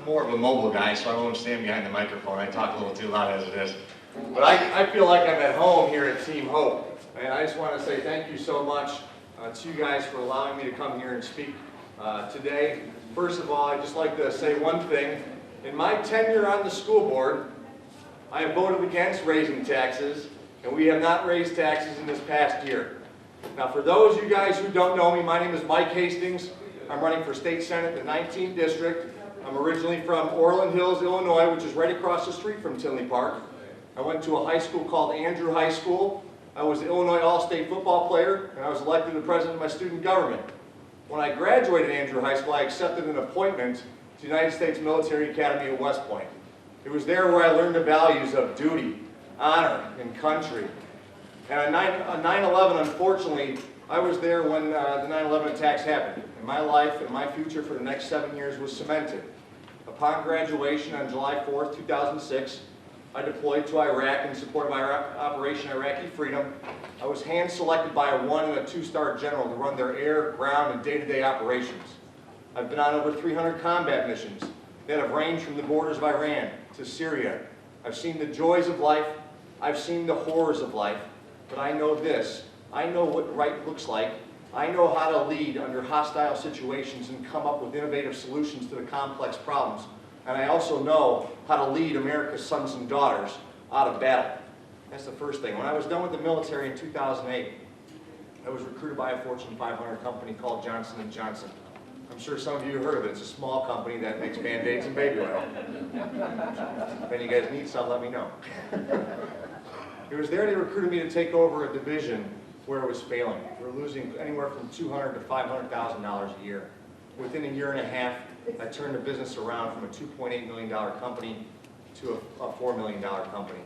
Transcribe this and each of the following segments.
more of a mobile guy, so I won't stand behind the microphone. I talk a little too loud as it is. But I feel like I'm at home here at Team Hope. And I just want to say thank you so much to you guys for allowing me to come here and speak today. First of all, I'd just like to say one thing. In my tenure on the school board, I have voted against raising taxes, and we have not raised taxes in this past year. Now, for those of you guys who don't know me, my name is Mike Hastings. I'm running for State Senate in the 19th District. I'm originally from Orland Hills, Illinois, which is right across the street from Tinley Park. I went to a high school called Andrew High School. I was the Illinois All-State football player, and I was elected the president of my student government. When I graduated Andrew High School, I accepted an appointment to the United States Military Academy at West Point. It was there where I learned the values of duty, honor, and country. And on 9/11, unfortunately, I was there when the 9/11 attacks happened. And my life and my future for the next 7 years was cemented. Upon graduation on July 4th, 2006, I deployed to Iraq in support of Operation Iraqi Freedom. I was hand-selected by a 1- and a 2-star general to run their air, ground, and day-to-day operations. I've been on over 300 combat missions that have ranged from the borders of Iran to Syria. I've seen the joys of life. I've seen the horrors of life. But I know this. I know what right looks like. I know how to lead under hostile situations and come up with innovative solutions to the complex problems. And I also know how to lead America's sons and daughters out of battle. That's the first thing. When I was done with the military in 2008, I was recruited by a Fortune 500 company called Johnson & Johnson. I'm sure some of you have heard of it. It's a small company that makes Band-Aids and baby oil. If any of you guys need some, let me know. It was there they recruited me to take over a division where it was failing. We were losing anywhere from $200,000 to $500,000 a year. Within a year and a half, I turned the business around from a $2.8 million company to a $4 million company.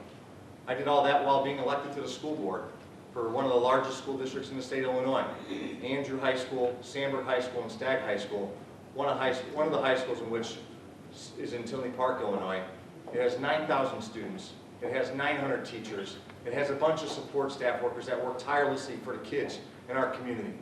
I did all that while being elected to the school board for one of the largest school districts in the state of Illinois. Andrew High School, Sandburg High School, and Stagg High School. One of the high schools in which is in Tinley Park, Illinois. It has 9,000 students. It has 900 teachers. It has a bunch of support staff workers that work tirelessly for the kids in our community.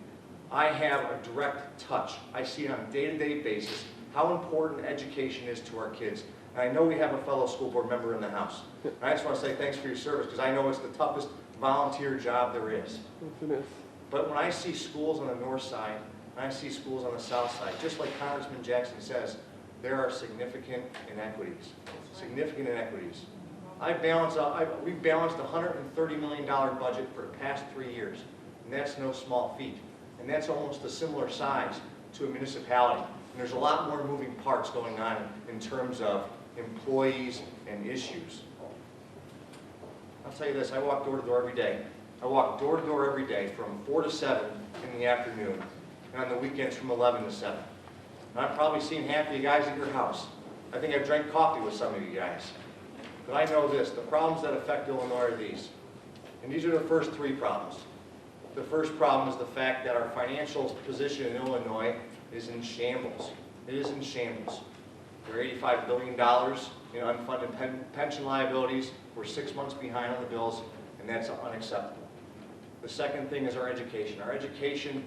I have a direct touch. I see it on a day-to-day basis how important education is to our kids. And I know we have a fellow school board member in the house. And I just want to say thanks for your service because I know it's the toughest volunteer job there is. But when I see schools on the north side and I see schools on the south side, just like Congressman Jackson says, there are significant inequities. Significant inequities. We've balanced a $130 million budget for the past 3 years, and that's no small feat. And that's almost a similar size to a municipality. And there's a lot more moving parts going on in terms of employees and issues. I'll tell you this, I walk door to door every day. I walk door to door every day from 4 to 7 in the afternoon, and on the weekends from 11 to 7. And I've probably seen half of you guys at your house. I think I've drank coffee with some of you guys. But I know this, the problems that affect Illinois are these. And these are the first 3 problems. The first problem is the fact that our financial position in Illinois is in shambles. It is in shambles. We're $85 billion in unfunded pension liabilities. We're 6 months behind on the bills, and that's unacceptable. The second thing is our education. Our education,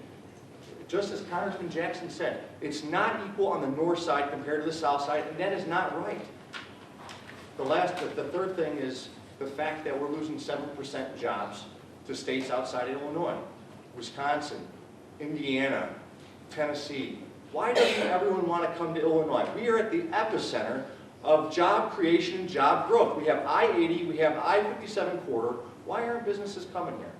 just as Congressman Jackson said, it's not equal on the north side compared to the south side, and that is not right. The third thing is the fact that we're losing 7% jobs to states outside of Illinois. Wisconsin, Indiana, Tennessee. Why doesn't everyone want to come to Illinois? We are at the epicenter of job creation and job growth. We have I-80, we have I-57 corridor. Why aren't businesses coming here?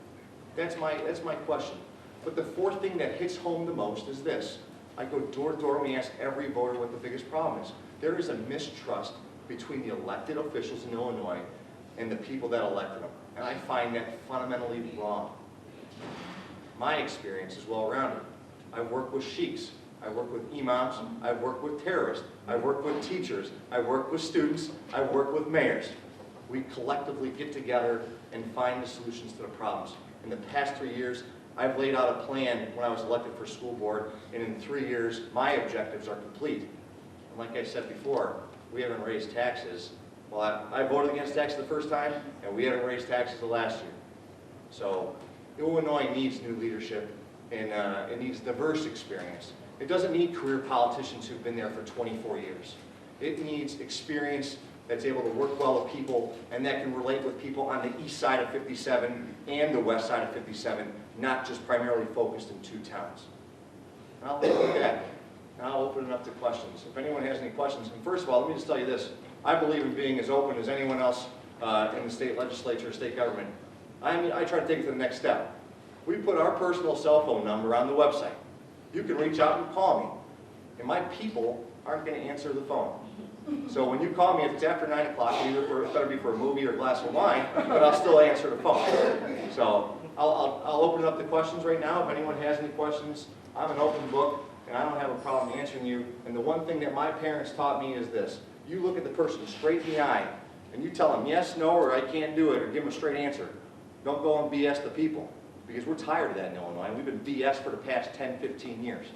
That's my question. But the fourth thing that hits home the most is this. I go door to door and we ask every voter what the biggest problem is. There is a mistrust between the elected officials in Illinois and the people that elected them. And I find that fundamentally wrong. My experience is well-rounded. I've worked with sheiks. I've worked with imams. I've worked with terrorists. I've worked with teachers. I've worked with students. I've worked with mayors. We collectively get together and find the solutions to the problems. In the past 3 years, I've laid out a plan when I was elected for school board, and in 3 years, my objectives are complete. And like I said before, we haven't raised taxes. Well, I voted against taxes the first time, and we haven't raised taxes the last year. So Illinois needs new leadership, and it needs diverse experience. It doesn't need career politicians who've been there for 24 years. It needs experience that's able to work well with people and that can relate with people on the east side of 57 and the west side of 57, not just primarily focused in two towns. And I'll leave it at that. And I'll open it up to questions. If anyone has any questions, and first of all, let me just tell you this. I believe in being as open as anyone else in the state legislature or state government. I try to take it to the next step. We put our personal cell phone number on the website. You can reach out and call me. And my people aren't going to answer the phone. So when you call me, if it's after 9 o'clock, it better be for a movie or a glass of wine, but I'll still answer the phone. So I'll open it up to questions right now. If anyone has any questions, I'm an open book, and I don't have a problem answering you. And the one thing that my parents taught me is this. You look at the person straight in the eye, and you tell them yes, no, or I can't do it, or give them a straight answer. Don't go and BS the people, because we're tired of that in Illinois. We've been BS for the past 10, 15 years.